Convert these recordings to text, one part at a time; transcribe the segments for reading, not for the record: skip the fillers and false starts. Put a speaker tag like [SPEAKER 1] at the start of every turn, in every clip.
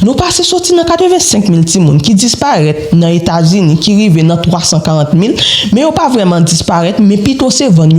[SPEAKER 1] Nous passons sorti dans 85 000 timoun qui disparaissent dans les États-Unis, qui arrivent dans 340 000, mais ils pas vraiment disparaître, mais plutôt c'est vendre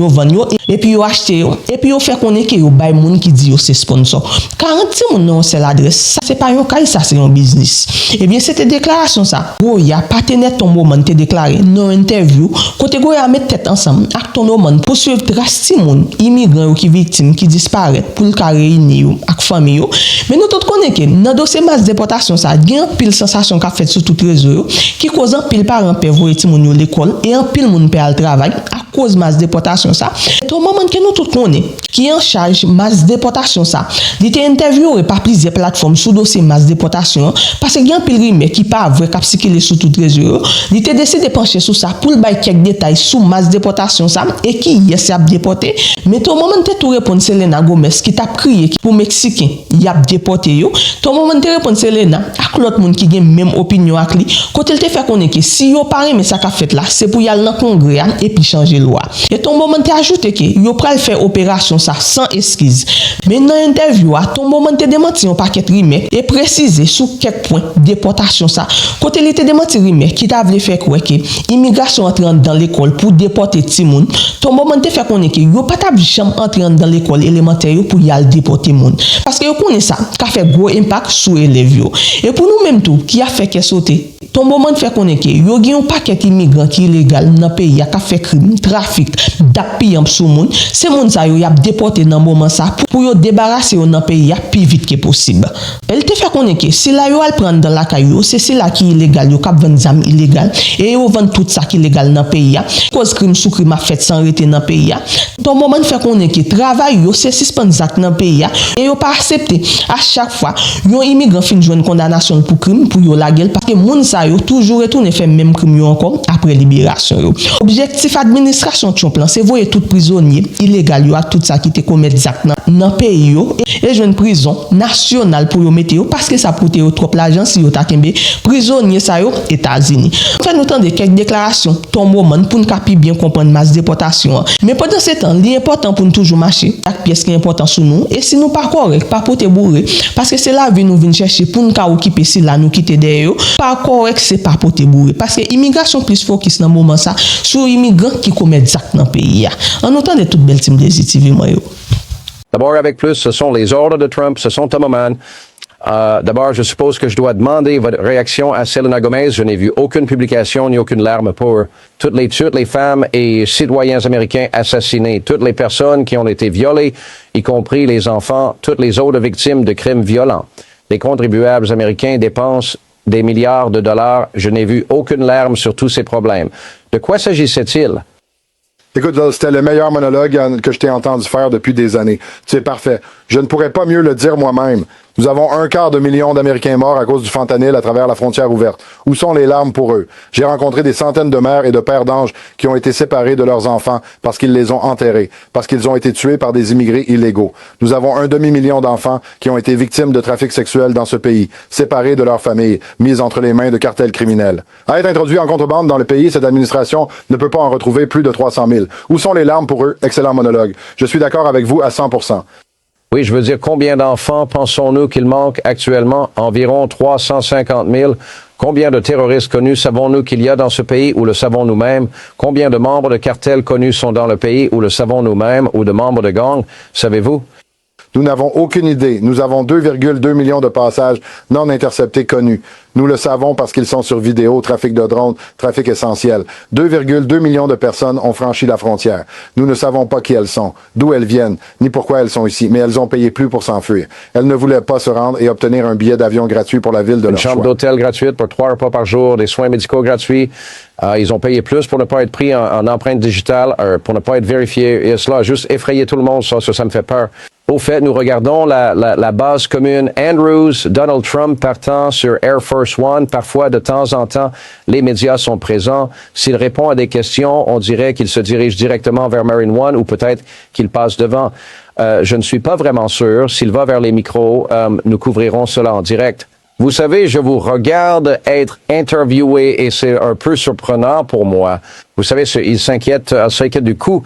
[SPEAKER 1] et puis ils achètent et puis ils font connaître que ils bail moun qui dit c'est sponsor. 40 timoun non c'est l'adresse, ça c'est pas un cas, ça c'est un business. Et bien c'était déclaration ça. Il y a partenaire ton moment te déclaré dans interview côté go a mettre tête ensemble avec ton moment pour suivre trace timoun immigrants qui victimes qui disparaissent pour le réunir avec famille. Mais nous tous connaissons que dans dossier masse déportation ça il y a pile sensation qu'a fait sur tout réseau qui cause un pile parents père voyer timoun l'école et un pile moun père le travail à cause masse déportation ça. Ton moment que nous tous connaissons qui est en charge masse déportation ça. Il était interviewé par plusieurs plateformes sous dossier masse déportation parce qu'il y a un pile mais qui pas vrai cap circuler sur tout réseau. Il était décidé de pencher sur ça pour le bailler quelques détails sur masse déportation ça et qui est a déporté. Mais ton moment te tout répondre Selena Gomez qui t'a crié pour mexicain y a déporté yo. Ton moment te répondre Selena ak l'autre monde qui gen même opinion ak li. Côté te fait connaître que si yo paré mais ça qu'a fait là c'est pour y aller dans congrès et puis changer loi. Et ton moment te ajouté que yo pral faire opération ça sans excuse. Mais dans interview ton moment te démenti un paquet remède et préciser sur quelques points déportation ça. Côté il te démenti remède qui t'a voulu faire quoi que immigration entrant dans l'école pour déporter timoun. Ton moment te fait connaître que yo pas t'a chambre entrer dans l'école élémentaire pour y aller déporter moun. Parce que yo connaît ça qu'a fait gros impact sur élèves yo. Et pour nous même tout qui a fait que sauter ton moment fait connaître que yo gen un paquet immigrants qui illégal dans pays a fait crime trafic d'appiam sous moun c'est moun ça yo y a déporté dans moment ça pour yo débarrasser dans pays plus vite que possible. Elle te fait connaître que si la yo al prendre dans la caillou c'est là qui illégal yo cap vendre zam illégal et yo vend tout ça qui illégal dans pays cause crime sous crime a fait sans arrêter dans pays. Ton moment fait connaître que travail yo c'est suspendre zak dans pays et yo pas accepter à chaque fois yon immigrant fin joindre condamnation pour crime pour yo la gueule parce que moun ça yo toujours retourner faire même crime yo encore après libération yo. Objectif administration ton plan c'est voyer tout prisonnier illégal yo à tout ça qui te commettre zak dans pays yo et joindre prison nationale pour yo mettre yo parce que ça coûte yo trop l'argent si yo ta kembe prisonnier ça yo États-Unis. Fait nous tendre quelques déclarations ton moment pour nous capi bien comprendre masse déportation. Mais pendant ce temps, l'important pour nous toujours marcher, chaque pièce qui est important sur nous et si nous pas correct, pas porter bourré parce que c'est la vie nous vient chercher pour nous occuper si là nous quitter derrière. Pas correct, c'est pas porter bourré parce que immigration plus focus dans moment ça sur immigrants qui commettent actes dans pays. En autant de toute belle team désitivement yo.
[SPEAKER 2] D'abord avec plus, ce sont les ordres de Trump, ce sont Tomoman. D'abord, je suppose que je dois demander votre réaction à Selena Gomez. Je n'ai vu aucune publication ni aucune larme pour toutes les femmes et citoyens américains assassinés, toutes les personnes qui ont été violées, y compris les enfants, toutes les autres victimes de crimes violents. Les contribuables américains dépensent des milliards de dollars. Je n'ai vu aucune larme sur tous ces problèmes. De quoi s'agissait-il?
[SPEAKER 3] Écoute, c'était le meilleur monologue que je t'ai entendu faire depuis des années. C'est parfait. Je ne pourrais pas mieux le dire moi-même. Nous avons 250 000 d'Américains morts à cause du fentanyl à travers la frontière ouverte. Où sont les larmes pour eux? J'ai rencontré des centaines de mères et de pères d'anges qui ont été séparés de leurs enfants parce qu'ils les ont enterrés, parce qu'ils ont été tués par des immigrés illégaux. Nous avons 1,5 million d'enfants qui ont été victimes de trafic sexuel dans ce pays, séparés de leurs familles, mis entre les mains de cartels criminels. À être introduits en contrebande dans le pays, cette administration ne peut pas en retrouver plus de 300 000. Où sont les larmes pour eux? Excellent monologue. Je suis d'accord avec vous à 100%.
[SPEAKER 2] Oui, je veux dire, combien d'enfants pensons-nous qu'il manque actuellement? Environ 350 000. Combien de terroristes connus savons-nous qu'il y a dans ce pays ou le savons nous-mêmes? Combien de membres de cartels connus sont dans le pays ou le savons nous-mêmes ou de membres de gangs? Savez-vous?
[SPEAKER 3] Nous n'avons aucune idée. Nous avons 2,2 millions de passages non interceptés connus. Nous le savons parce qu'ils sont sur vidéo, trafic de drones, trafic essentiel. 2,2 millions de personnes ont franchi la frontière. Nous ne savons pas qui elles sont, d'où elles viennent, ni pourquoi elles sont ici, mais elles ont payé plus pour s'enfuir. Elles ne voulaient pas se rendre et obtenir un billet d'avion gratuit pour la ville de leur choix.
[SPEAKER 2] Une chambre d'hôtel gratuite pour 3 repas par jour, des soins médicaux gratuits. Ils ont payé plus pour ne pas être pris en empreinte digitale, pour ne pas être vérifiés. Et cela a juste effrayé tout le monde, ça me fait peur. Au fait, nous regardons la base commune Andrews, Donald Trump partant sur Air Force One. Parfois, de temps en temps, les médias sont présents. S'il répond à des questions, on dirait qu'il se dirige directement vers Marine One ou peut-être qu'il passe devant. Je ne suis pas vraiment sûr. S'il va vers les micros, nous couvrirons cela en direct. Vous savez, je vous regarde être interviewé et c'est un peu surprenant pour moi. Vous savez, il s'inquiète du coup.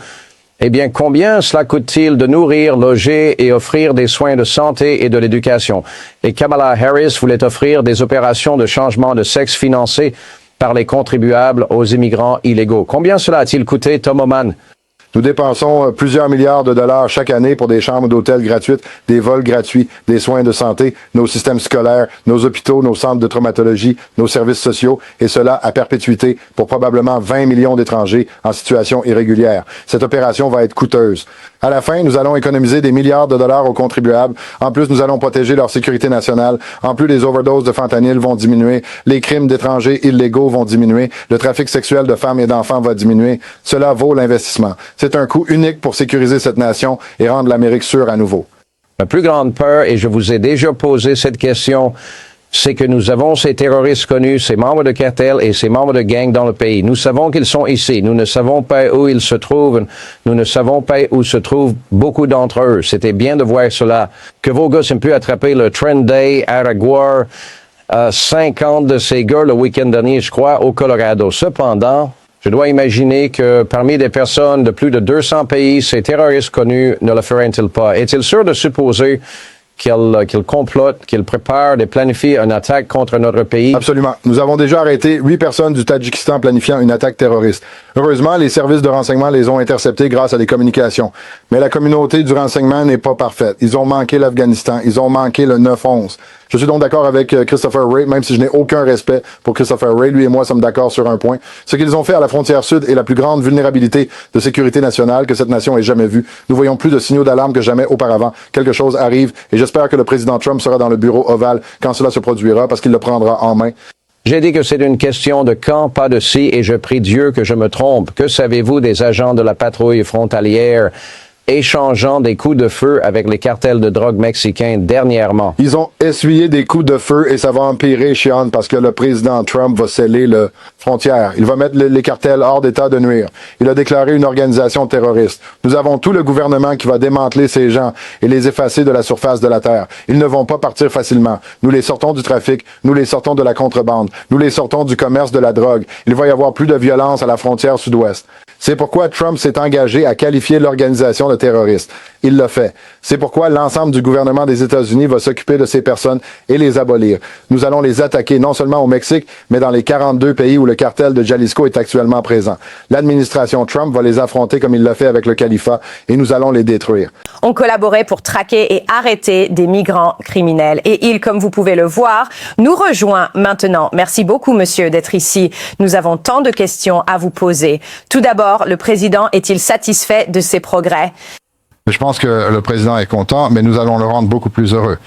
[SPEAKER 2] Eh bien, combien cela coûte-t-il de nourrir, loger et offrir des soins de santé et de l'éducation? Et Kamala Harris voulait offrir des opérations de changement de sexe financées par les contribuables aux immigrants illégaux. Combien cela a-t-il coûté, Tom Oman?
[SPEAKER 3] Nous dépensons plusieurs milliards de dollars chaque année pour des chambres d'hôtel gratuites, des vols gratuits, des soins de santé, nos systèmes scolaires, nos hôpitaux, nos centres de traumatologie, nos services sociaux, et cela à perpétuité pour probablement 20 millions d'étrangers en situation irrégulière. Cette opération va être coûteuse. À la fin, nous allons économiser des milliards de dollars aux contribuables. En plus, nous allons protéger leur sécurité nationale. En plus, les overdoses de fentanyl vont diminuer. Les crimes d'étrangers illégaux vont diminuer. Le trafic sexuel de femmes et d'enfants va diminuer. Cela vaut l'investissement. C'est un coût unique pour sécuriser cette nation et rendre l'Amérique sûre à nouveau.
[SPEAKER 2] Ma plus grande peur, et je vous ai déjà posé cette question, c'est que nous avons ces terroristes connus, ces membres de cartels et ces membres de gangs dans le pays. Nous savons qu'ils sont ici. Nous ne savons pas où ils se trouvent. Nous ne savons pas où se trouvent beaucoup d'entre eux. C'était bien de voir cela. Que vos gars aient pu attraper le Trend Day à Araguar, 50 de ces gars le week-end dernier, je crois, au Colorado. Cependant, je dois imaginer que parmi des personnes de plus de 200 pays, ces terroristes connus ne le feraient-ils pas? Est-il sûr de supposer qu'ils complotent, qu'ils préparent et planifient une attaque contre notre pays?
[SPEAKER 3] Absolument. Nous avons déjà arrêté 8 personnes du Tadjikistan planifiant une attaque terroriste. Heureusement, les services de renseignement les ont interceptés grâce à des communications. Mais la communauté du renseignement n'est pas parfaite. Ils ont manqué l'Afghanistan. Ils ont manqué le 9-11. Je suis donc d'accord avec Christopher Wray, même si je n'ai aucun respect pour Christopher Wray. Lui et moi sommes d'accord sur un point. Ce qu'ils ont fait à la frontière sud est la plus grande vulnérabilité de sécurité nationale que cette nation ait jamais vue. Nous voyons plus de signaux d'alarme que jamais auparavant. Quelque chose arrive et j'espère que le président Trump sera dans le bureau ovale quand cela se produira parce qu'il le prendra en main.
[SPEAKER 2] J'ai dit que c'est une question de quand, pas de si, et je prie Dieu que je me trompe. Que savez-vous des agents de la patrouille frontalière échangeant des coups de feu avec les cartels de drogue mexicains dernièrement?
[SPEAKER 3] Ils ont essuyé des coups de feu et ça va empirer, Sean, parce que le président Trump va sceller le frontière. Il va mettre les cartels hors d'état de nuire. Il a déclaré une organisation terroriste. Nous avons tout le gouvernement qui va démanteler ces gens et les effacer de la surface de la terre. Ils ne vont pas partir facilement. Nous les sortons du trafic, nous les sortons de la contrebande, nous les sortons du commerce de la drogue. Il va y avoir plus de violence à la frontière sud-ouest. C'est pourquoi Trump s'est engagé à qualifier l'organisation de terroriste. Il l'a fait. C'est pourquoi l'ensemble du gouvernement des États-Unis va s'occuper de ces personnes et les abolir. Nous allons les attaquer non seulement au Mexique, mais dans les 42 pays où le cartel de Jalisco est actuellement présent. L'administration Trump va les affronter comme il l'a fait avec le califat et nous allons les détruire.
[SPEAKER 4] On collaborait pour traquer et arrêter des migrants criminels. Et il, comme vous pouvez le voir, nous rejoint maintenant. Merci beaucoup, monsieur, d'être ici. Nous avons tant de questions à vous poser. Tout d'abord, le président est-il satisfait de ces progrès?
[SPEAKER 5] Je pense que le président est content, mais nous allons le rendre beaucoup plus heureux.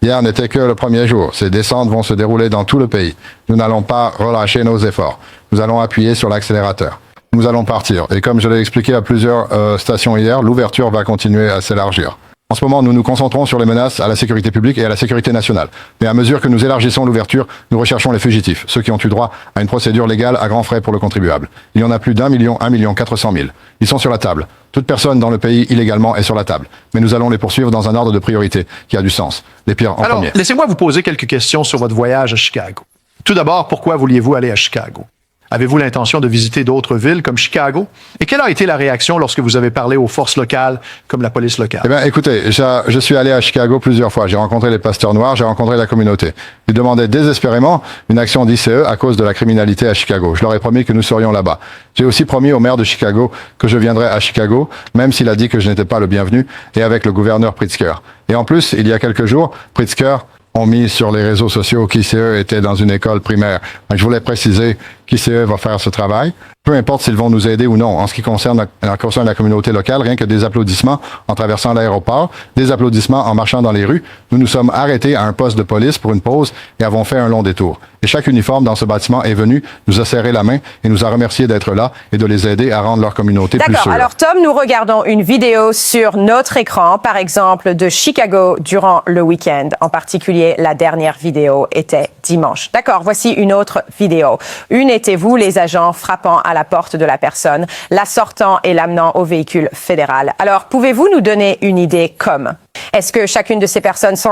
[SPEAKER 5] Hier n'était que le premier jour. Ces descentes vont se dérouler dans tout le pays. Nous n'allons pas relâcher nos efforts. Nous allons appuyer sur l'accélérateur. Nous allons partir. Et comme je l'ai expliqué à plusieurs stations hier, l'ouverture va continuer à s'élargir. En ce moment, nous nous concentrons sur les menaces à la sécurité publique et à la sécurité nationale. Mais à mesure que nous élargissons l'ouverture, nous recherchons les fugitifs, ceux qui ont eu droit à une procédure légale à grands frais pour le contribuable. Il y en a plus d'1 million, 400 000. Ils sont sur la table. Toute personne dans le pays illégalement est sur la table. Mais nous allons les poursuivre dans un ordre de priorité qui a du sens. Les pires en premier.
[SPEAKER 6] Laissez-moi vous poser quelques questions sur votre voyage à Chicago. Tout d'abord, pourquoi vouliez-vous aller à Chicago? Avez-vous l'intention de visiter d'autres villes comme Chicago? Et quelle a été la réaction lorsque vous avez parlé aux forces locales comme la police locale?
[SPEAKER 5] Eh bien, écoutez, je suis allé à Chicago plusieurs fois. J'ai rencontré les pasteurs noirs, j'ai rencontré la communauté. Ils demandaient désespérément une action d'ICE à cause de la criminalité à Chicago. Je leur ai promis que nous serions là-bas. J'ai aussi promis au maire de Chicago que je viendrais à Chicago, même s'il a dit que je n'étais pas le bienvenu, et avec le gouverneur Pritzker. Et en plus, il y a quelques jours, Pritzker ont mis sur les réseaux sociaux qu'ICE était dans une école primaire. Donc, je voulais préciser qu'ICE va faire ce travail. Peu importe s'ils vont nous aider ou non. En ce qui concerne la communauté locale, rien que des applaudissements en traversant l'aéroport, des applaudissements en marchant dans les rues. Nous nous sommes arrêtés à un poste de police pour une pause et avons fait un long détour. Et chaque uniforme dans ce bâtiment est venu, nous a serré la main et nous a remercié d'être là et de les aider à rendre leur communauté plus sûre.
[SPEAKER 4] D'accord. Alors Tom, nous regardons une vidéo sur notre écran, par exemple de Chicago durant le week-end. En particulier, la dernière vidéo était dimanche. D'accord, voici une autre vidéo. Une était vous, les agents frappant à la porte de la personne, la sortant et l'amenant au véhicule fédéral. Alors, pouvez-vous nous donner une idée comme? Est-ce que chacune de ces personnes sont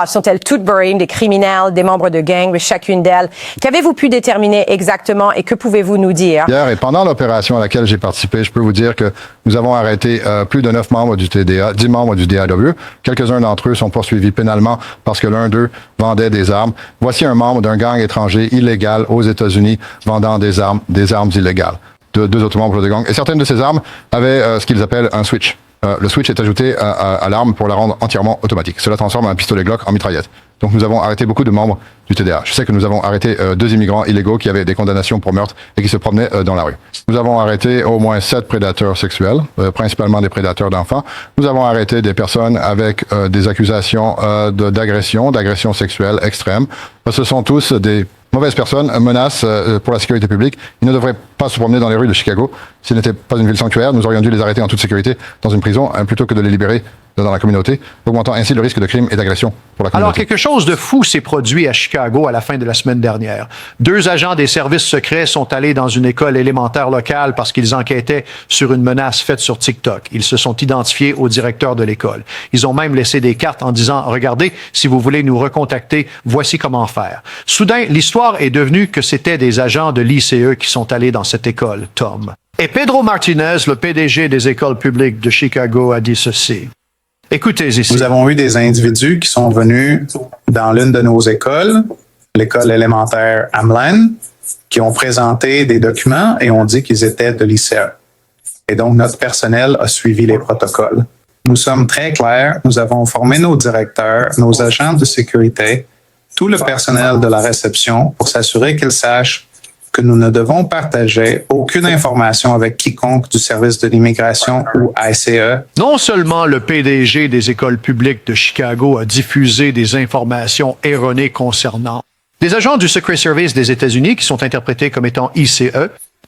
[SPEAKER 4] sont-elles toutes bourrées, des criminels, des membres de gangs, chacune d'elles? Qu'avez-vous pu déterminer exactement et que pouvez-vous nous dire?
[SPEAKER 5] Hier et pendant l'opération à laquelle j'ai participé, je peux vous dire que nous avons arrêté plus de 9 membres du TDA, 10 membres du DAW. Quelques-uns d'entre eux sont poursuivis pénalement parce que l'un d'eux vendait des armes. Voici un membre d'un gang étranger illégal aux États-Unis vendant des armes illégales. Deux autres membres de gang. Et certaines de ces armes avaient ce qu'ils appellent un switch. Le switch est ajouté à l'arme pour la rendre entièrement automatique. Cela transforme un pistolet Glock en mitraillette. Donc nous avons arrêté beaucoup de membres du TDA. Je sais que nous avons arrêté 2 immigrants illégaux qui avaient des condamnations pour meurtre et qui se promenaient dans la rue. Nous avons arrêté au moins 7 prédateurs sexuels, principalement des prédateurs d'enfants. Nous avons arrêté des personnes avec des accusations d'agression sexuelle extrême. Ce sont tous des mauvaises personnes, menaces pour la sécurité publique. Ils ne devraient pas se promener dans les rues de Chicago. S'il n'était pas une ville sanctuaire, nous aurions dû les arrêter en toute sécurité dans une prison plutôt que de les libérer dans la communauté, augmentant ainsi le risque de crime et d'agression pour la communauté.
[SPEAKER 6] Alors, quelque chose de fou s'est produit à Chicago à la fin de la semaine dernière. 2 agents des services secrets sont allés dans une école élémentaire locale parce qu'ils enquêtaient sur une menace faite sur TikTok. Ils se sont identifiés au directeur de l'école. Ils ont même laissé des cartes en disant « Regardez, si vous voulez nous recontacter, voici comment faire ». Soudain, l'histoire est devenue que c'était des agents de l'ICE qui sont allés dans cette école, Tom. Et Pedro Martinez, le PDG des écoles publiques de Chicago, a dit ceci. Écoutez ici.
[SPEAKER 7] Nous avons eu des individus qui sont venus dans l'une de nos écoles, l'école élémentaire Hamlin, qui ont présenté des documents et ont dit qu'ils étaient de l'ICE. Et donc, notre personnel a suivi les protocoles. Nous sommes très clairs. Nous avons formé nos directeurs, nos agents de sécurité, tout le personnel de la réception pour s'assurer qu'ils sachent que nous ne devons partager aucune information avec quiconque du service de l'immigration ou ICE.
[SPEAKER 6] Non seulement le PDG des écoles publiques de Chicago a diffusé des informations erronées concernant des agents du Secret Service des États-Unis qui sont interprétés comme étant ICE,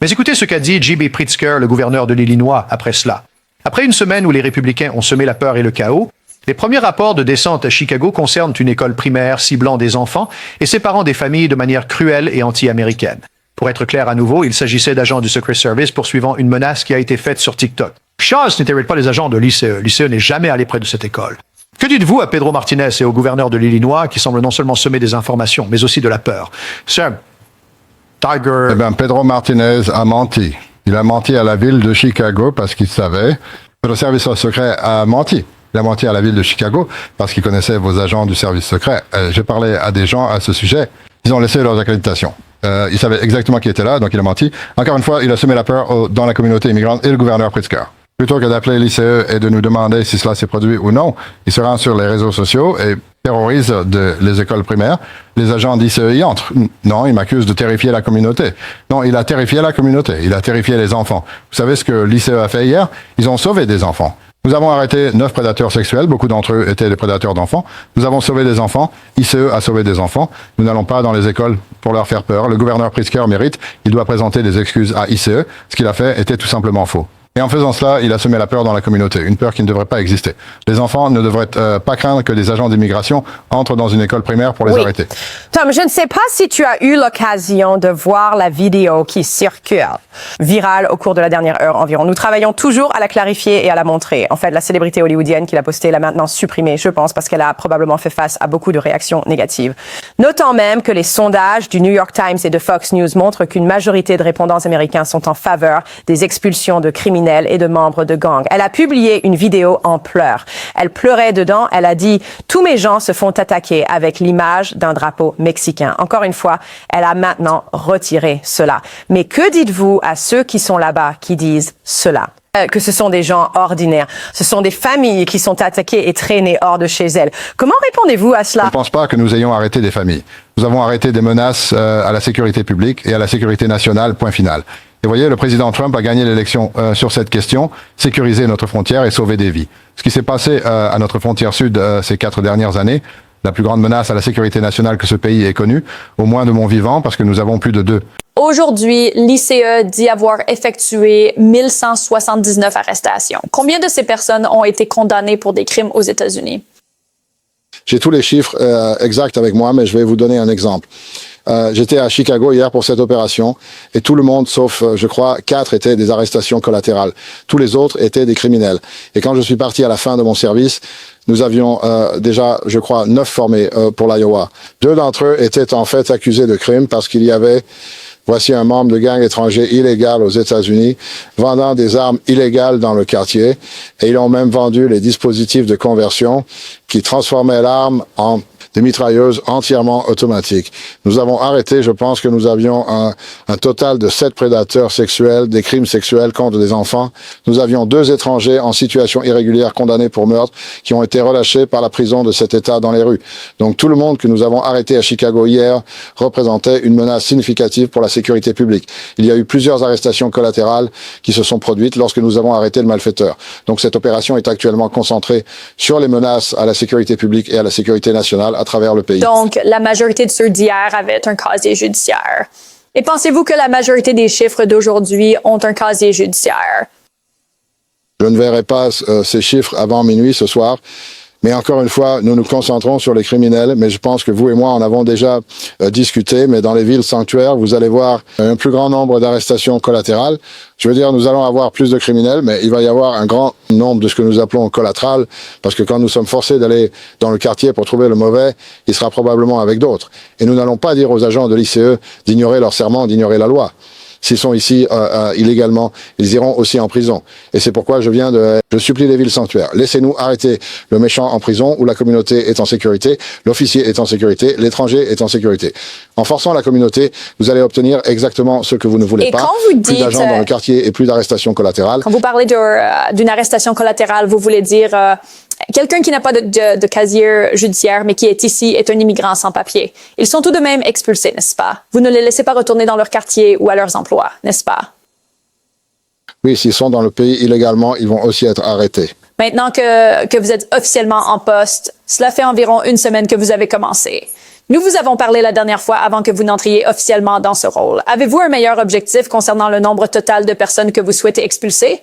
[SPEAKER 6] mais écoutez ce qu'a dit J.B. Pritzker, le gouverneur de l'Illinois, après cela. Après une semaine où les républicains ont semé la peur et le chaos, les premiers rapports de descente à Chicago concernent une école primaire ciblant des enfants et séparant des familles de manière cruelle et anti-américaine. Pour être clair à nouveau, il s'agissait d'agents du Secret Service poursuivant une menace qui a été faite sur TikTok. Chaz n'interprète pas les agents de l'ICE. L'ICE n'est jamais allé près de cette école. Que dites-vous à Pedro Martinez et au gouverneur de l'Illinois qui semble non seulement semer des informations, mais aussi de la peur? Sir, Tiger...
[SPEAKER 5] Eh bien, Pedro Martinez a menti. Il a menti à la ville de Chicago parce qu'il savait que le service secret a menti. Il a menti à la ville de Chicago parce qu'il connaissait vos agents du service secret. J'ai parlé à des gens à ce sujet. Ils ont laissé leurs accréditations. Il savait exactement qui était là, donc il a menti. Encore une fois, il a semé la peur dans la communauté immigrante et le gouverneur Pritzker. Plutôt que d'appeler l'ICE et de nous demander si cela s'est produit ou non, il se rend sur les réseaux sociaux et terrorise les écoles primaires. Les agents d'ICE y entrent. Non, il m'accuse de terrifier la communauté. Non, il a terrifié la communauté. Il a terrifié les enfants. Vous savez ce que l'ICE a fait hier? Ils ont sauvé des enfants. Nous avons arrêté 9 prédateurs sexuels. Beaucoup d'entre eux étaient des prédateurs d'enfants. Nous avons sauvé des enfants. ICE a sauvé des enfants. Nous n'allons pas dans les écoles pour leur faire peur. Le gouverneur Pritzker mérite. Il doit présenter des excuses à ICE. Ce qu'il a fait était tout simplement faux. Et en faisant cela, il a semé la peur dans la communauté, une peur qui ne devrait pas exister. Les enfants ne devraient pas craindre que des agents d'immigration entrent dans une école primaire pour les arrêter.
[SPEAKER 4] Tom, je ne sais pas si tu as eu l'occasion de voir la vidéo qui circule, virale au cours de la dernière heure environ. Nous travaillons toujours à la clarifier et à la montrer. En fait, la célébrité hollywoodienne qui l'a postée l'a maintenant supprimée, je pense, parce qu'elle a probablement fait face à beaucoup de réactions négatives. Notons même que les sondages du New York Times et de Fox News montrent qu'une majorité de répondants américains sont en faveur des expulsions de criminels et de membres de gangs. Elle a publié une vidéo en pleurs. Elle pleurait dedans. Elle a dit « Tous mes gens se font attaquer avec l'image d'un drapeau mexicain ». Encore une fois, elle a maintenant retiré cela. Mais que dites-vous à ceux qui sont là-bas qui disent cela? Que ce sont des gens ordinaires. Ce sont des familles qui sont attaquées et traînées hors de chez elles. Comment répondez-vous à cela?
[SPEAKER 5] Je ne pense pas que nous ayons arrêté des familles. Nous avons arrêté des menaces à la sécurité publique et à la sécurité nationale, point final. Et vous voyez, le président Trump a gagné l'élection sur cette question, sécuriser notre frontière et sauver des vies. Ce qui s'est passé à notre frontière sud ces 4 dernières années, la plus grande menace à la sécurité nationale que ce pays ait connue, au moins de mon vivant, parce que nous avons plus de 2.
[SPEAKER 8] Aujourd'hui, l'ICE dit avoir effectué 1179 arrestations. Combien de ces personnes ont été condamnées pour des crimes aux États-Unis?
[SPEAKER 3] J'ai tous les chiffres exacts avec moi, mais je vais vous donner un exemple. J'étais à Chicago hier pour cette opération et tout le monde, sauf, je crois, 4 étaient des arrestations collatérales. Tous les autres étaient des criminels. Et quand je suis parti à la fin de mon service, nous avions déjà, je crois, 9 formés pour l'Iowa. 2 d'entre eux étaient en fait accusés de crime parce qu'il y avait, voici un membre de gang étranger illégal aux États-Unis vendant des armes illégales dans le quartier et ils ont même vendu les dispositifs de conversion qui transformaient l'arme en des mitrailleuses entièrement automatiques. Nous avons arrêté, je pense que nous avions un total de 7 prédateurs sexuels, des crimes sexuels contre des enfants. Nous avions 2 étrangers en situation irrégulière condamnés pour meurtre qui ont été relâchés par la prison de cet État dans les rues. Donc tout le monde que nous avons arrêté à Chicago hier représentait une menace significative pour la sécurité publique. Il y a eu plusieurs arrestations collatérales qui se sont produites lorsque nous avons arrêté le malfaiteur. Donc cette opération est actuellement concentrée sur les menaces à la sécurité publique et à la sécurité nationale à travers le pays.
[SPEAKER 8] Donc, la majorité de ceux d'hier avaient un casier judiciaire. Et pensez-vous que la majorité des chiffres d'aujourd'hui ont un casier judiciaire?
[SPEAKER 3] Je ne verrai pas ces chiffres avant minuit ce soir. Mais encore une fois, nous nous concentrons sur les criminels, mais je pense que vous et moi en avons déjà discuté, mais dans les villes sanctuaires, vous allez voir un plus grand nombre d'arrestations collatérales. Je veux dire, nous allons avoir plus de criminels, mais il va y avoir un grand nombre de ce que nous appelons collatéral, parce que quand nous sommes forcés d'aller dans le quartier pour trouver le mauvais, il sera probablement avec d'autres. Et nous n'allons pas dire aux agents de l'ICE d'ignorer leur serment, d'ignorer la loi. S'ils sont ici illégalement, ils iront aussi en prison. Et c'est pourquoi je supplie les villes sanctuaires. Laissez-nous arrêter le méchant en prison où la communauté est en sécurité, l'officier est en sécurité, l'étranger est en sécurité. En forçant la communauté, vous allez obtenir exactement ce que vous ne voulez pas.
[SPEAKER 8] Quand vous dites,
[SPEAKER 3] plus d'agents dans le quartier et plus d'arrestations collatérales.
[SPEAKER 8] Quand vous parlez d'une arrestation collatérale, vous voulez dire quelqu'un qui n'a pas de casier judiciaire, mais qui est ici, est un immigrant sans papier. Ils sont tout de même expulsés, n'est-ce pas? Vous ne les laissez pas retourner dans leur quartier ou à leurs emplois, n'est-ce pas?
[SPEAKER 3] Oui, s'ils sont dans le pays illégalement, ils vont aussi être arrêtés.
[SPEAKER 8] Maintenant que vous êtes officiellement en poste, cela fait environ 1 semaine que vous avez commencé. Nous vous avons parlé la dernière fois avant que vous n'entriez officiellement dans ce rôle. Avez-vous un meilleur objectif concernant le nombre total de personnes que vous souhaitez expulser?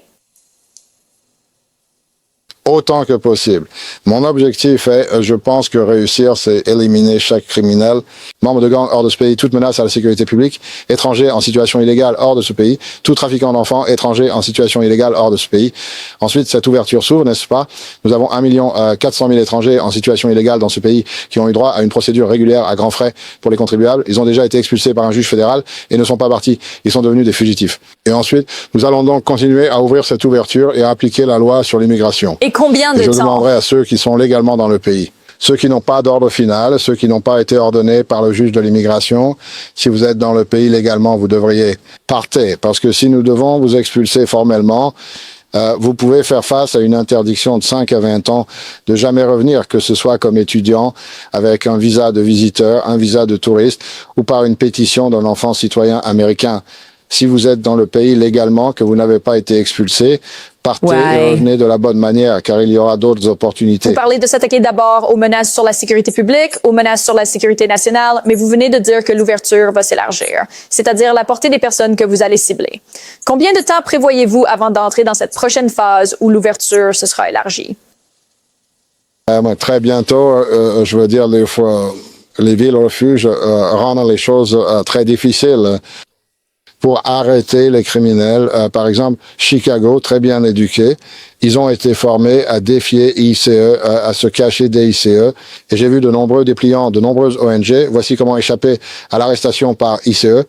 [SPEAKER 3] Autant que possible. Mon objectif est, je pense que réussir, c'est éliminer chaque criminel, membre de gang hors de ce pays, toute menace à la sécurité publique, étranger en situation illégale hors de ce pays, tout trafiquant d'enfants, étranger en situation illégale hors de ce pays. Ensuite, cette ouverture s'ouvre, n'est-ce pas? Nous avons 1 400 000 étrangers en situation illégale dans ce pays qui ont eu droit à une procédure régulière à grands frais pour les contribuables. Ils ont déjà été expulsés par un juge fédéral et ne sont pas partis. Ils sont devenus des fugitifs. Et ensuite, nous allons donc continuer à ouvrir cette ouverture et à appliquer la loi sur l'immigration.
[SPEAKER 8] Et combien de
[SPEAKER 3] Je
[SPEAKER 8] temps?
[SPEAKER 3] demanderai à ceux qui sont légalement dans le pays, ceux qui n'ont pas d'ordre final, ceux qui n'ont pas été ordonnés par le juge de l'immigration, si vous êtes dans le pays légalement, vous devriez partir. Parce que si nous devons vous expulser formellement, vous pouvez faire face à une interdiction de 5 à 20 ans de jamais revenir, que ce soit comme étudiant, avec un visa de visiteur, un visa de touriste, ou par une pétition d'un enfant citoyen américain. Si vous êtes dans le pays légalement, que vous n'avez pas été expulsé, partez et revenez de la bonne manière, car il y aura d'autres opportunités.
[SPEAKER 8] Vous parlez de s'attaquer d'abord aux menaces sur la sécurité publique, aux menaces sur la sécurité nationale, mais vous venez de dire que l'ouverture va s'élargir, c'est-à-dire la portée des personnes que vous allez cibler. Combien de temps prévoyez-vous avant d'entrer dans cette prochaine phase où l'ouverture se sera élargie?
[SPEAKER 3] Très bientôt, je veux dire, les villes refuges rendent les choses très difficiles. Pour arrêter les criminels. Par exemple, Chicago, très bien éduqués, ils ont été formés à défier ICE, à se cacher des ICE. Et j'ai vu de nombreux dépliants, de nombreuses ONG. Voici comment échapper à l'arrestation par ICE. Et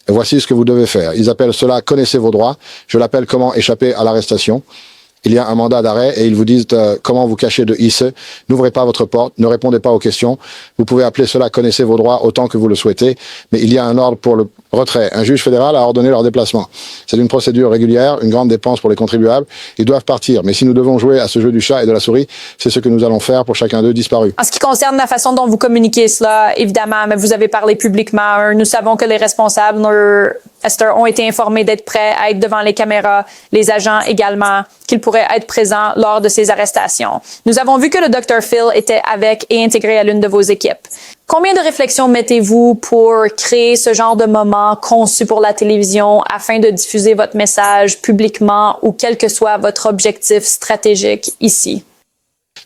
[SPEAKER 3] voici ce que vous devez faire. Ils appellent cela « Connaissez vos droits ». Je l'appelle « Comment échapper à l'arrestation ». Il y a un mandat d'arrêt et ils vous disent comment vous cacher de ICE. N'ouvrez pas votre porte, ne répondez pas aux questions. Vous pouvez appeler cela « Connaissez vos droits » autant que vous le souhaitez, mais il y a un ordre pour le retrait. Un juge fédéral a ordonné leur déplacement. C'est une procédure régulière, une grande dépense pour les contribuables. Ils doivent partir. Mais si nous devons jouer à ce jeu du chat et de la souris, c'est ce que nous allons faire pour chacun d'eux disparus.
[SPEAKER 8] En ce qui concerne la façon dont vous communiquez cela, évidemment, mais vous avez parlé publiquement. Nous savons que les responsables, Esther, ont été informés d'être prêts à être devant les caméras, les agents également, qu'ils pourraient être présents lors de ces arrestations. Nous avons vu que le Dr. Phil était avec et intégré à l'une de vos équipes. Combien de réflexions mettez-vous pour créer ce genre de moment conçu pour la télévision afin de diffuser votre message publiquement ou quel que soit votre objectif stratégique ici?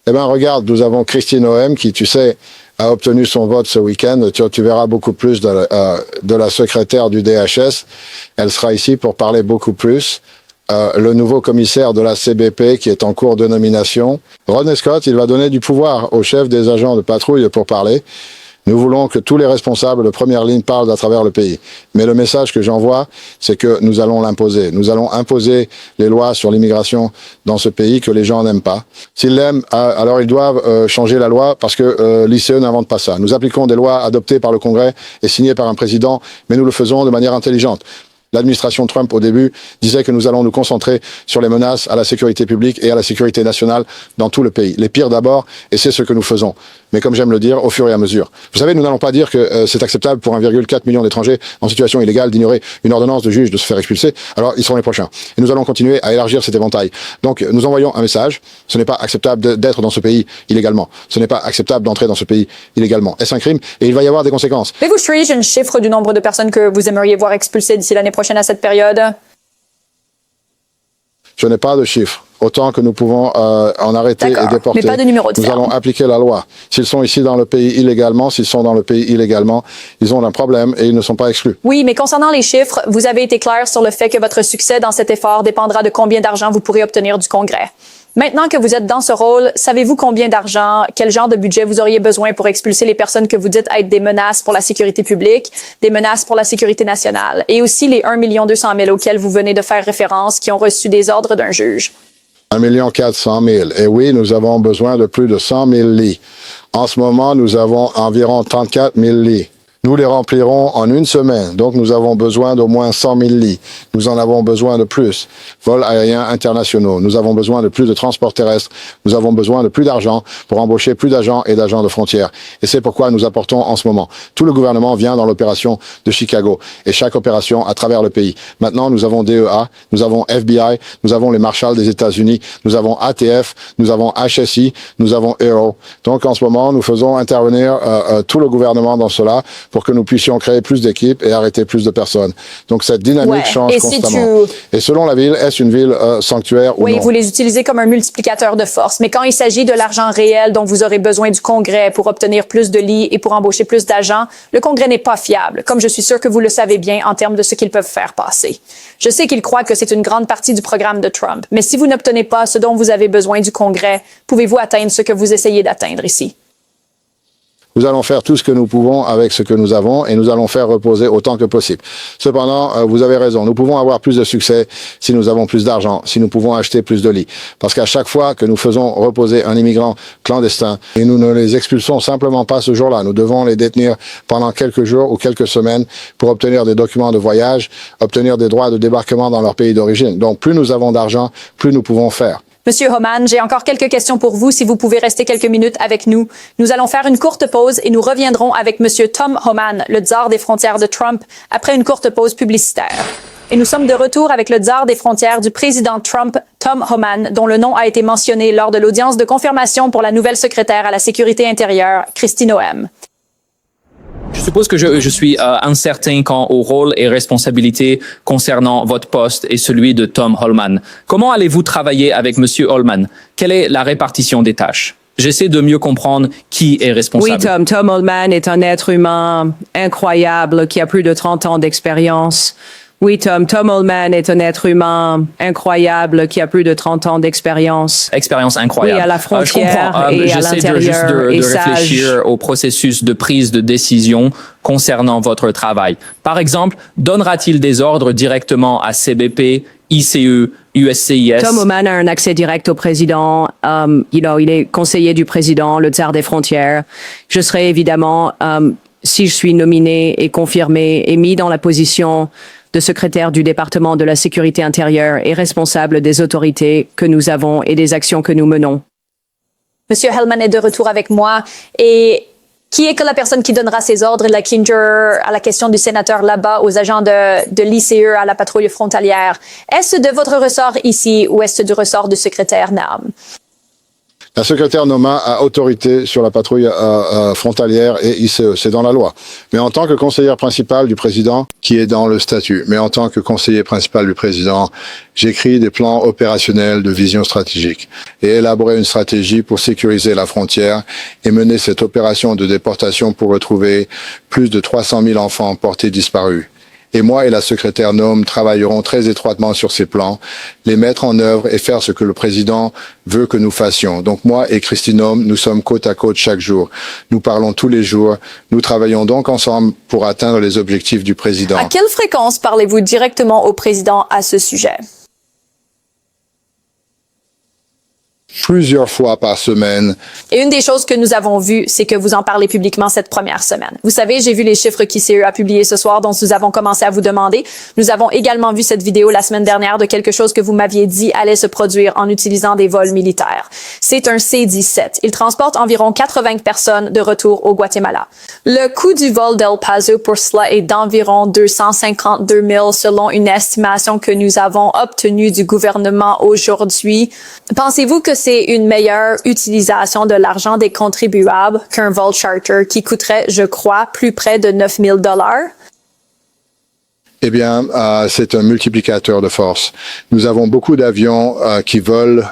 [SPEAKER 3] Eh bien, regarde, nous avons Christine Noem qui, tu sais, a obtenu son vote ce week-end. Tu verras beaucoup plus de la secrétaire du DHS. Elle sera ici pour parler beaucoup plus. Le nouveau commissaire de la CBP qui est en cours de nomination. Rodney Scott, il va donner du pouvoir au chef des agents de patrouille pour parler. Nous voulons que tous les responsables de première ligne parlent à travers le pays. Mais le message que j'envoie, c'est que nous allons l'imposer. Nous allons imposer les lois sur l'immigration dans ce pays que les gens n'aiment pas. S'ils l'aiment, alors ils doivent changer la loi parce que l'ICE n'invente pas ça. Nous appliquons des lois adoptées par le Congrès et signées par un président, mais nous le faisons de manière intelligente. L'administration Trump, au début, disait que nous allons nous concentrer sur les menaces à la sécurité publique et à la sécurité nationale dans tout le pays. Les pires d'abord, et c'est ce que nous faisons. Mais comme j'aime le dire, au fur et à mesure. Vous savez, nous n'allons pas dire que c'est acceptable pour 1,4 million d'étrangers en situation illégale d'ignorer une ordonnance de juge de se faire expulser. Alors, ils seront les prochains. Et nous allons continuer à élargir cet éventail. Donc, nous envoyons un message. Ce n'est pas acceptable d'être dans ce pays illégalement. Ce n'est pas acceptable d'entrer dans ce pays illégalement. Est-ce un crime? Et il va y avoir des conséquences.
[SPEAKER 8] Pouvez-vous share un chiffre du nombre de personnes que vous aimeriez voir expulsées d'ici l'année prochaine à cette période?
[SPEAKER 3] Je n'ai pas de chiffre. Autant que nous pouvons en arrêter et déporter.
[SPEAKER 8] Mais pas de numéro de
[SPEAKER 3] nous
[SPEAKER 8] ferme.
[SPEAKER 3] allons appliquer la loi. S'ils sont ici dans le pays illégalement, s'ils sont dans le pays illégalement, ils ont un problème et ils ne sont pas exclus.
[SPEAKER 8] Oui, mais concernant les chiffres, vous avez été clair sur le fait que votre succès dans cet effort dépendra de combien d'argent vous pourrez obtenir du Congrès. Maintenant que vous êtes dans ce rôle, savez-vous combien d'argent, quel genre de budget vous auriez besoin pour expulser les personnes que vous dites être des menaces pour la sécurité publique, des menaces pour la sécurité nationale, et aussi les 1 200 000 auxquels vous venez de faire référence qui ont reçu des ordres d'un juge?
[SPEAKER 3] 1 400 000. Et oui, nous avons besoin de plus de 100 000 lits. En ce moment, nous avons environ 34 000 lits. Nous les remplirons en une semaine. Donc, nous avons besoin d'au moins 100 000 lits. Nous en avons besoin de plus. Vols aériens internationaux. Nous avons besoin de plus de transports terrestres. Nous avons besoin de plus d'argent pour embaucher plus d'agents et d'agents de frontières. Et c'est pourquoi nous apportons en ce moment. Tout le gouvernement vient dans l'opération de Chicago. Et chaque opération à travers le pays. Maintenant, nous avons DEA, nous avons FBI, nous avons les Marshals des États-Unis, nous avons ATF, nous avons HSI, nous avons ERO. Donc, en ce moment, nous faisons intervenir tout le gouvernement dans cela pour que nous puissions créer plus d'équipes et arrêter plus de personnes. Donc, cette dynamique change constamment. Et selon la ville, est-ce une ville sanctuaire ou non?
[SPEAKER 8] Oui, vous les utilisez comme un multiplicateur de force. Mais quand il s'agit de l'argent réel dont vous aurez besoin du Congrès pour obtenir plus de lits et pour embaucher plus d'agents, le Congrès n'est pas fiable, comme je suis sûr que vous le savez bien en termes de ce qu'ils peuvent faire passer. Je sais qu'ils croient que c'est une grande partie du programme de Trump, mais si vous n'obtenez pas ce dont vous avez besoin du Congrès, pouvez-vous atteindre ce que vous essayez d'atteindre ici?
[SPEAKER 3] Nous allons faire tout ce que nous pouvons avec ce que nous avons et nous allons faire reposer autant que possible. Cependant, vous avez raison, nous pouvons avoir plus de succès si nous avons plus d'argent, si nous pouvons acheter plus de lits. Parce qu'à chaque fois que nous faisons reposer un immigrant clandestin et nous ne les expulsons simplement pas ce jour-là, nous devons les détenir pendant quelques jours ou quelques semaines pour obtenir des documents de voyage, obtenir des droits de débarquement dans leur pays d'origine. Donc plus nous avons d'argent, plus nous pouvons faire.
[SPEAKER 8] Monsieur Homan, j'ai encore quelques questions pour vous, si vous pouvez rester quelques minutes avec nous. Nous allons faire une courte pause et nous reviendrons avec Monsieur Tom Homan, le tsar des frontières de Trump, après une courte pause publicitaire. Et nous sommes de retour avec le tsar des frontières du président Trump, Tom Homan, dont le nom a été mentionné lors de l'audience de confirmation pour la nouvelle secrétaire à la sécurité intérieure, Kristi Noem.
[SPEAKER 9] Je suppose que je suis incertain quant au rôle et responsabilités concernant votre poste et celui de Tom Homan. Comment allez-vous travailler avec Monsieur Homan? Quelle est la répartition des tâches? J'essaie de mieux comprendre qui est responsable.
[SPEAKER 10] Oui, Tom Homan est un être humain incroyable qui a plus de 30 ans d'expérience. Oui, Tom Homan est un être humain incroyable qui a plus de 30 ans d'expérience.
[SPEAKER 9] Expérience incroyable.
[SPEAKER 10] Oui, à la frontière et à l'intérieur.
[SPEAKER 9] J'essaie de
[SPEAKER 10] et
[SPEAKER 9] réfléchir au processus de prise de décision concernant votre travail. Par exemple, donnera-t-il des ordres directement à CBP, ICE, USCIS?
[SPEAKER 10] Tom Homan a un accès direct au président. Il est conseiller du président, le tsar des frontières. Je serai évidemment, si je suis nominé et confirmé et mis dans la position de secrétaire du département de la sécurité intérieure et responsable des autorités que nous avons et des actions que nous menons.
[SPEAKER 8] Monsieur Hellman est de retour avec moi. Et qui est que la personne qui donnera ses ordres, la Kinger, à la question du sénateur là-bas, aux agents de l'ICE, à la patrouille frontalière? Est-ce de votre ressort ici ou est-ce du ressort du secrétaire Noem?
[SPEAKER 3] La secrétaire nomma a autorité sur la patrouille frontalière et ICE, c'est dans la loi. Mais en tant que conseillère principale du président, qui est dans le statut, mais en tant que conseiller principal du président, j'écris des plans opérationnels de vision stratégique et élaborer une stratégie pour sécuriser la frontière et mener cette opération de déportation pour retrouver plus de 300 000 enfants portés disparus. Et moi et la secrétaire Nome travaillerons très étroitement sur ces plans, les mettre en œuvre et faire ce que le président veut que nous fassions. Donc moi et Christine Nome, nous sommes côte à côte chaque jour. Nous parlons tous les jours. Nous travaillons donc ensemble pour atteindre les objectifs du président.
[SPEAKER 8] À quelle fréquence parlez-vous directement au président à ce sujet?
[SPEAKER 3] Plusieurs fois par semaine.
[SPEAKER 8] Et une des choses que nous avons vues, c'est que vous en parlez publiquement cette première semaine. Vous savez, j'ai vu les chiffres qu'ICE a publiés ce soir, dont nous avons commencé à vous demander. Nous avons également vu cette vidéo la semaine dernière de quelque chose que vous m'aviez dit allait se produire en utilisant des vols militaires. C'est un C-17. Il transporte environ 80 personnes de retour au Guatemala. Le coût du vol d'El Paso pour cela est d'environ 252 000 selon une estimation que nous avons obtenue du gouvernement aujourd'hui. Pensez-vous que c'est une meilleure utilisation de l'argent des contribuables qu'un vol charter qui coûterait, je crois, plus près de 9 000 $?
[SPEAKER 3] Eh bien, c'est un multiplicateur de force. Nous avons beaucoup d'avions qui volent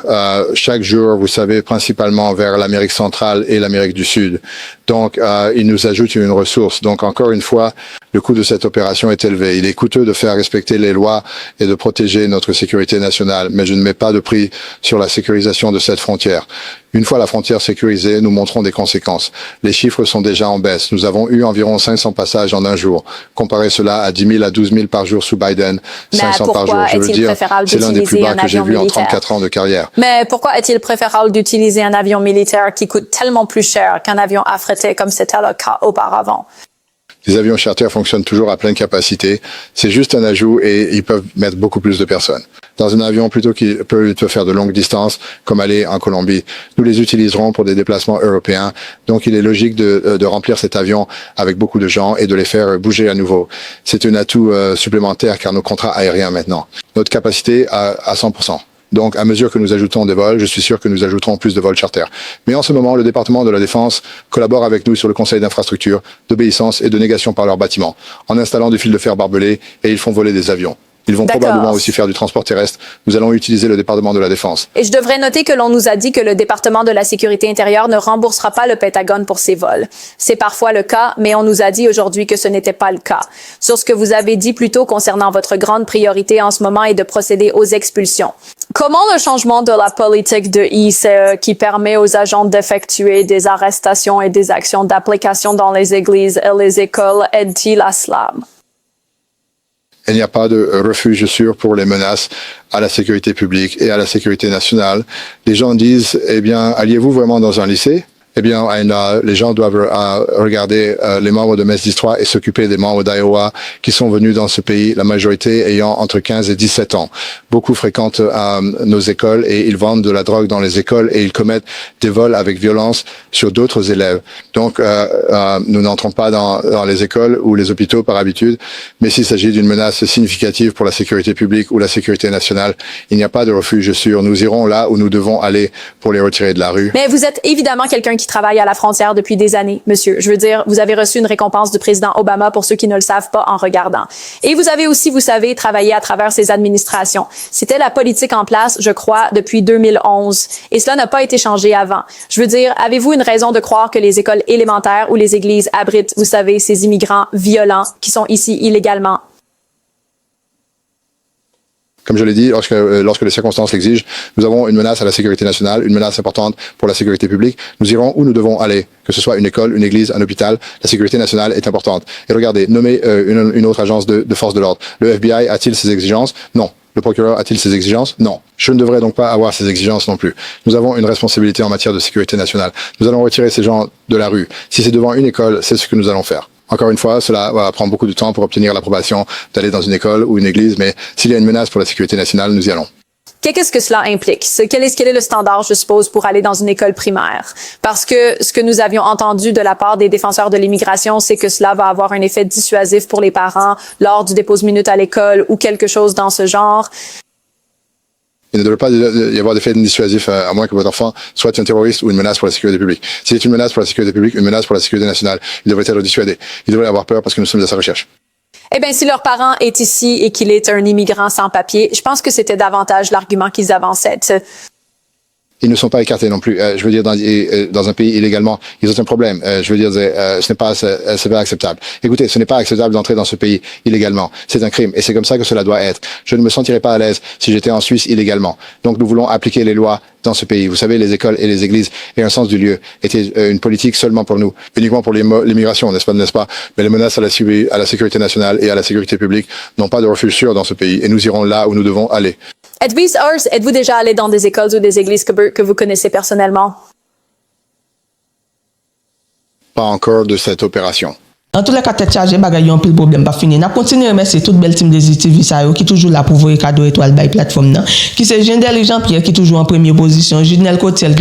[SPEAKER 3] chaque jour, vous savez, principalement vers l'Amérique centrale et l'Amérique du Sud. Donc, ils nous ajoutent une ressource. Donc, encore une fois, le coût de cette opération est élevé. Il est coûteux de faire respecter les lois et de protéger notre sécurité nationale, mais je ne mets pas de prix sur la sécurisation de cette frontière. Une fois la frontière sécurisée, nous montrons des conséquences. Les chiffres sont déjà en baisse. Nous avons eu environ 500 passages en un jour. Comparez cela à 10 000 à 12 000 par jour sous Biden, 500 par jour. Je veux dire, c'est l'un des plus bas que j'ai vu en 34 ans de carrière.
[SPEAKER 8] Mais pourquoi est-il préférable d'utiliser un avion militaire qui coûte tellement plus cher qu'un avion affrété comme c'était le cas auparavant?
[SPEAKER 3] Les avions charter fonctionnent toujours à pleine capacité. C'est juste un ajout et ils peuvent mettre beaucoup plus de personnes. Dans un avion plutôt qui peut faire de longues distances, comme aller en Colombie, nous les utiliserons pour des déplacements européens. Donc il est logique de remplir cet avion avec beaucoup de gens et de les faire bouger à nouveau. C'est un atout supplémentaire car nos contrats aériens maintenant. Notre capacité à 100%. Donc, à mesure que nous ajoutons des vols, je suis sûr que nous ajouterons plus de vols charter. Mais en ce moment, le département de la Défense collabore avec nous sur le conseil d'infrastructure, d'obéissance et de négation par leurs bâtiments, en installant des fils de fer barbelés et ils font voler des avions. Ils vont probablement aussi faire du transport terrestre. Nous allons utiliser le département de la Défense.
[SPEAKER 8] Et je devrais noter que l'on nous a dit que le département de la Sécurité intérieure ne remboursera pas le Pentagone pour ces vols. C'est parfois le cas, mais on nous a dit aujourd'hui que ce n'était pas le cas. Sur ce que vous avez dit plus tôt concernant votre grande priorité en ce moment est de procéder aux expulsions. Comment le changement de la politique de ICE qui permet aux agents d'effectuer des arrestations et des actions d'application dans les églises et les écoles aide-t-il à cela?
[SPEAKER 3] Il n'y a pas de refuge sûr pour les menaces à la sécurité publique et à la sécurité nationale. Les gens disent, eh bien, alliez-vous vraiment dans un lycée? Eh bien, les gens doivent regarder les membres de Messe d'Histoire et s'occuper des membres d'Iowa qui sont venus dans ce pays, la majorité ayant entre 15 et 17 ans. Beaucoup fréquentent nos écoles et ils vendent de la drogue dans les écoles et ils commettent des vols avec violence sur d'autres élèves. Donc, nous n'entrons pas dans les écoles ou les hôpitaux par habitude, mais s'il s'agit d'une menace significative pour la sécurité publique ou la sécurité nationale, il n'y a pas de refuge sûr. Nous irons là où nous devons aller pour les retirer de la rue.
[SPEAKER 8] Mais vous êtes évidemment quelqu'un qui travaille à la frontière depuis des années, monsieur. Je veux dire, vous avez reçu une récompense du président Obama pour ceux qui ne le savent pas en regardant. Et vous avez aussi, vous savez, travaillé à travers ces administrations. C'était la politique en place, je crois, depuis 2011. Et cela n'a pas été changé avant. Je veux dire, avez-vous une raison de croire que les écoles élémentaires ou les églises abritent, vous savez, ces immigrants violents qui sont ici illégalement?
[SPEAKER 3] Comme je l'ai dit, lorsque les circonstances l'exigent, nous avons une menace à la sécurité nationale, une menace importante pour la sécurité publique. Nous irons où nous devons aller, que ce soit une école, une église, un hôpital. La sécurité nationale est importante. Et regardez, nommer une autre agence de force de l'ordre. Le FBI a-t-il ses exigences? Non. Le procureur a-t-il ses exigences? Non. Je ne devrais donc pas avoir ces exigences non plus. Nous avons une responsabilité en matière de sécurité nationale. Nous allons retirer ces gens de la rue. Si c'est devant une école, c'est ce que nous allons faire. Encore une fois, cela va prendre beaucoup de temps pour obtenir l'approbation d'aller dans une école ou une église, mais s'il y a une menace pour la sécurité nationale, nous y allons.
[SPEAKER 8] Qu'est-ce que cela implique? Quel est le standard, je suppose, pour aller dans une école primaire? Parce que ce que nous avions entendu de la part des défenseurs de l'immigration, c'est que cela va avoir un effet dissuasif pour les parents lors du dépose-minute à l'école ou quelque chose dans ce genre.
[SPEAKER 5] Il ne devrait pas y avoir d'effet dissuasif à moins que votre enfant soit un terroriste ou une menace pour la sécurité publique. S'il est une menace pour la sécurité publique, une menace pour la sécurité nationale, il devrait être dissuadé. Il devrait avoir peur parce que nous sommes à sa recherche.
[SPEAKER 8] Eh bien, si leur parent est ici et qu'il est un immigrant sans papier, je pense que c'était davantage l'argument qu'ils avançaient.
[SPEAKER 5] Ils ne sont pas écartés non plus. Je veux dire, dans un pays illégalement, ils ont un problème. Je veux dire, c'est pas acceptable. Écoutez, ce n'est pas acceptable d'entrer dans ce pays illégalement. C'est un crime et c'est comme ça que cela doit être. Je ne me sentirais pas à l'aise si j'étais en Suisse illégalement. Donc, nous voulons appliquer les lois dans ce pays. Vous savez, les écoles et les églises et un sens du lieu étaient une politique seulement pour nous, uniquement pour l'immigration, n'est-ce pas? Mais les menaces à la sécurité nationale et à la sécurité publique n'ont pas de refuge sûr dans ce pays et nous irons là où nous devons aller.
[SPEAKER 8] Êtes-vous déjà allé dans des écoles ou des églises que vous connaissez personnellement?
[SPEAKER 5] Pas encore de cette opération.
[SPEAKER 1] En tous les cas, tête chargée, bagay yon pile problème pas fini. N'a continué remercier toute belle team des TV ça qui toujours là pour voir cadeau étoile by plateforme nan. Qui c'est Gendel Jean-Pierre qui toujours en première position, Junel Cotel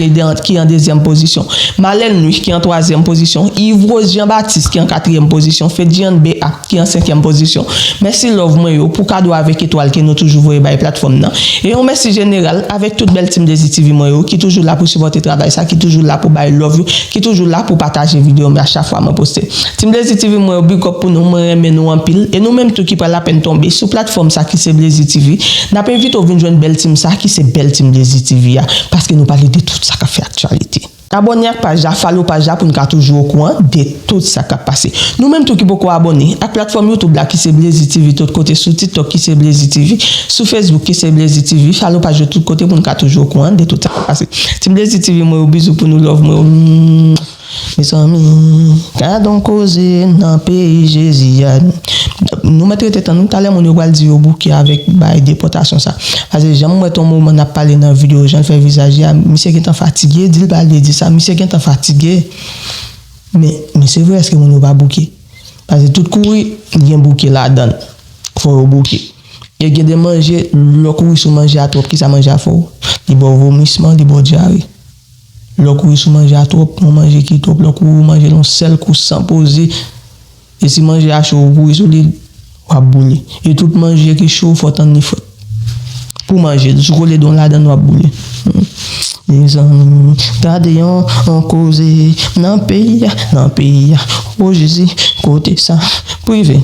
[SPEAKER 1] qui en deuxième position, Marlène Nuit qui en troisième position, Yves Rose Jean-Baptiste qui en quatrième position, Fedian BA qui en cinquième position. Merci Love moi yo pour cadeau avec étoile qui nous toujours voir by plateforme nan. Et on merci général avec toute belle team des TV moi yo qui toujours là pour supporter travail ça, qui toujours là pour by love you, qui toujours là pour partager vidéo mais à chaque fois moi poster. Team des TV moi big up pour nous remettre nous en pile et nous même tout qui pas la peine tomber sur plateforme ça qui c'est Blazy TV n'a pas invité au venir joindre belle team ça qui c'est belle team Blazy TV parce que nous parler de tout ça qui fait actualité. Abonnez à la page, follow page pour nous toujours au courant de tout ça qui a passé. Nous même tout qui beaucoup abonner à la plateforme YouTube là qui c'est Blazy TV tout côté, sur TikTok qui c'est Blazy TV, sur Facebook qui c'est Blazy TV, follow page de tout côté pour nous toujours au courant de tout ça qui a passé. Team Blazy TV moi bisous pour nous love moi. Mes amis, quand donc causé dans pays Jésus, nous mettons tête nous tout à l'heure on va dire au bouquet avec déportation ça. Parce que j'aime moi ton moment n'a parlé dans vidéo, j'en fais visager, monsieur qui est fatigué, dit parler dit ça, monsieur qui est fatigué. Mais c'est vrai est-ce que on va bouquet? Parce que tout courir, il y a un bouquet là-dedans. Faut au bouquet. Il y a des manger, le courir sous manger à trop qui ça mange à fort. Il bon vomissement, il bon diarrhée. Le coup sous manger à trop, on mange qui trop, le coup manger non seul coup sans poser. Et si manger à chaud, vous sur l'île, ou à bouler. Et tout manger qui chaud, faut attendre ni faute. Pour manger, du coup les dons là dedans ou à bouler. Les amis, gardez en cause, dans le pays, oh Jésus, côté ça, privé.